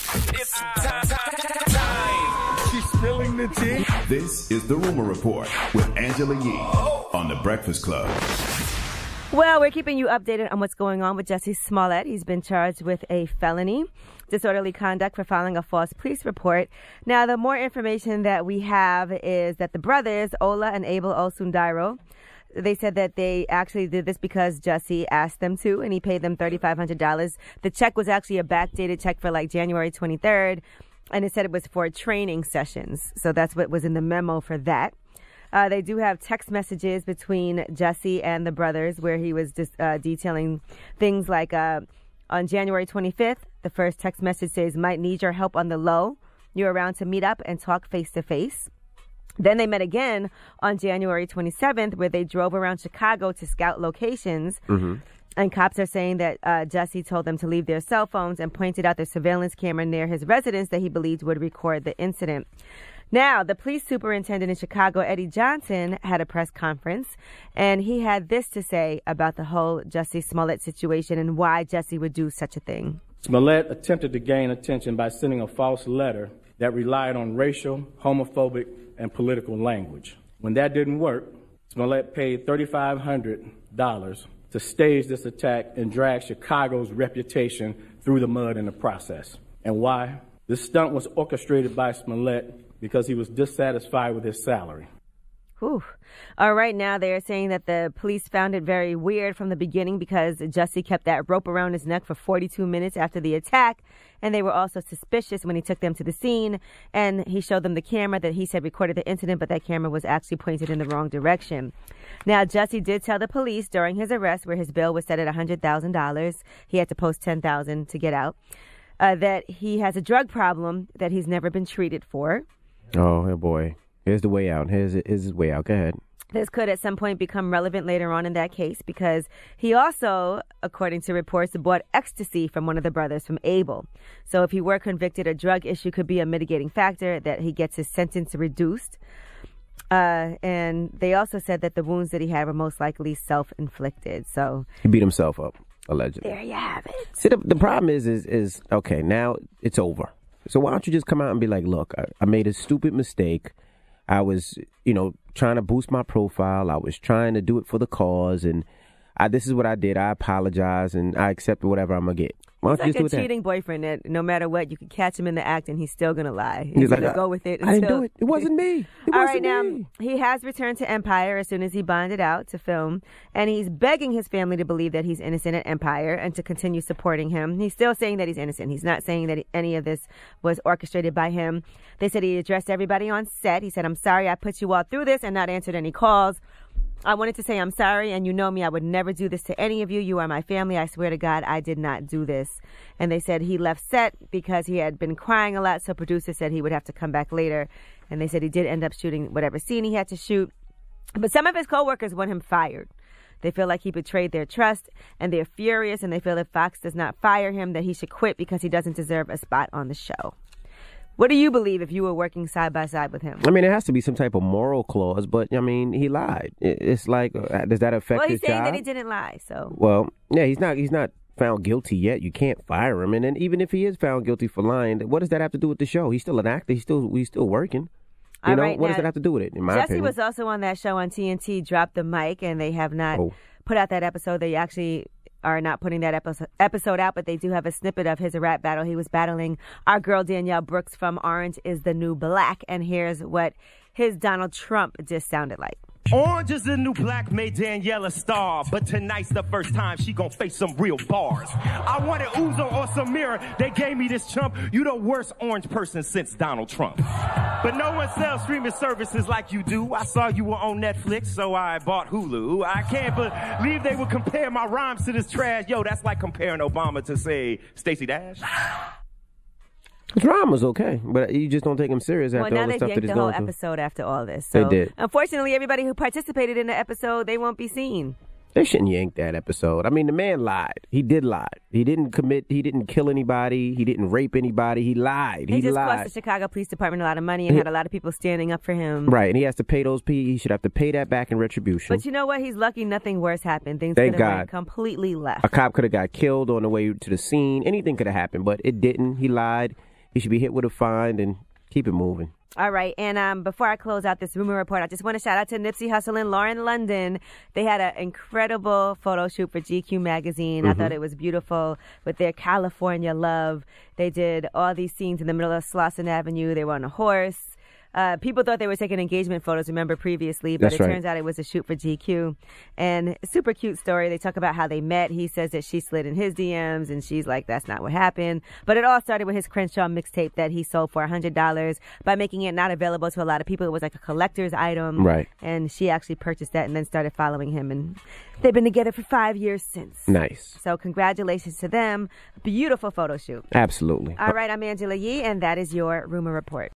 It's time. She's spilling the tea. This is The Rumor Report with Angela Yee on The Breakfast Club. Well, we're keeping you updated on what's going on with Jussie Smollett. He's been charged with a felony, disorderly conduct for filing a false police report. Now, the more information that we have is that the brothers, Ola and Abel Osundairo, they said that they actually did this because Jussie asked them to, and he paid them $3,500. The check was actually a backdated check for like January 23rd, and it said it was for training sessions. So that's what was in the memo for that. They do have text messages between Jussie and the brothers where he was just detailing things like on January 25th, the first text message says, "Might need your help on the low. You're around to meet up and talk face to face." Then they met again on January 27th where they drove around Chicago to scout locations. Mm-hmm. And cops are saying that Jussie told them to leave their cell phones and pointed out the surveillance camera near his residence that he believed would record the incident. Now, the police superintendent in Chicago, Eddie Johnson, had a press conference, and he had this to say about the whole Jussie Smollett situation and why Jussie would do such a thing. Smollett attempted to gain attention by sending a false letter that relied on racial, homophobic, and political language. When that didn't work, Smollett paid $3,500 to stage this attack and drag Chicago's reputation through the mud in the process. And why? This stunt was orchestrated by Smollett because he was dissatisfied with his salary. Whew. All right, now they're saying that the police found it very weird from the beginning because Jussie kept that rope around his neck for 42 minutes after the attack, and they were also suspicious when he took them to the scene, and he showed them the camera that he said recorded the incident, but that camera was actually pointed in the wrong direction. Now, Jussie did tell the police during his arrest, where his bail was set at $100,000, he had to post $10,000 to get out, that he has a drug problem that he's never been treated for. Oh, boy. Here's the way out. Here's his way out. Go ahead. This could at some point become relevant later on in that case because he also, according to reports, bought ecstasy from one of the brothers, from Abel. So if he were convicted, a drug issue could be a mitigating factor that he gets his sentence reduced. And they also said that the wounds that he had were most likely self-inflicted. So he beat himself up, allegedly. There you have it. See, the problem is okay, now it's over. So why don't you just come out and be like, look, I made a stupid mistake. I was, trying to boost my profile. I was trying to do it for the cause. And this is what I did. I apologize and I accept whatever I'm going to get. Why don't He's you like just a do cheating boyfriend that no matter what, you can catch him in the act and he's still going to lie. He's going like, to go with it. I didn't do it. It wasn't me. All right, now, he has returned to Empire as soon as he bonded out to film. And he's begging his family to believe that he's innocent at Empire and to continue supporting him. He's still saying that he's innocent. He's not saying that any of this was orchestrated by him. They said he addressed everybody on set. He said, "I'm sorry I put you all through this and not answered any calls. I wanted to say I'm sorry, and you know me. I would never do this to any of you. You are my family. I swear to God, I did not do this." And they said he left set because he had been crying a lot, so producers said he would have to come back later. And they said he did end up shooting whatever scene he had to shoot. But some of his coworkers want him fired. They feel like he betrayed their trust, and they're furious, and they feel if Fox does not fire him, that he should quit because he doesn't deserve a spot on the show. What do you believe if you were working side by side with him? I mean, there has to be some type of moral clause, but, I mean, he lied. It's like, does that affect his job? Well, he's saying that he didn't lie, so. Well, yeah, he's not found guilty yet. You can't fire him. And then even if he is found guilty for lying, what does that have to do with the show? He's still an actor. He's still working. You know, what does that have to do with it, in my opinion? Jussie was also on that show on TNT, Drop the Mic, and they have not put out that episode. They actually are not putting that episode out, but they do have a snippet of his rap battle. He was battling our girl Danielle Brooks from Orange is the New Black, and here's what his Donald Trump just sounded like. Orange is the new black, made Danielle a star, but tonight's the first time she gon' face some real bars. I wanted Uzo or Samira, they gave me this chump. You the worst orange person since Donald Trump. But no one sells streaming services like you do. I saw you were on Netflix, so I bought Hulu. I can't believe they would compare my rhymes to this trash. Yo, that's like comparing Obama to, say, Stacey Dash. The drama's okay, but you just don't take him serious after all the stuff that he's going through. Well, now they yanked the whole episode after all this. So, they did. Unfortunately, everybody who participated in the episode, they won't be seen. They shouldn't yank that episode. I mean, the man lied. He did lie. He didn't kill anybody. He didn't rape anybody. He lied. He just cost the Chicago Police Department a lot of money and had a lot of people standing up for him. Right, and he has to pay those people. He should have to pay that back in retribution. But you know what? He's lucky nothing worse happened. Things could have went completely left. A cop could have got killed on the way to the scene. Anything could have happened, but it didn't. He lied. he should be hit with a fine and keep it moving. All right, and before I close out this rumor report, I just want to shout out to Nipsey Hussle and Lauren London. They had an incredible photo shoot for GQ magazine. I thought it was beautiful with their California love. They did all these scenes in the middle of Slauson Avenue. They were on a horse. People thought they were taking engagement photos, remember, previously, but it turns out it was a shoot for GQ. And super cute story. They talk about how they met. He says that she slid in his DMs, and she's like, that's not what happened. But it all started with his Crenshaw mixtape that he sold for $100 by making it not available to a lot of people. It was like a collector's item. Right. And she actually purchased that and then started following him. And they've been together for 5 years since. Nice. So congratulations to them. Beautiful photo shoot. Absolutely. All right, I'm Angela Yee, and that is your rumor report.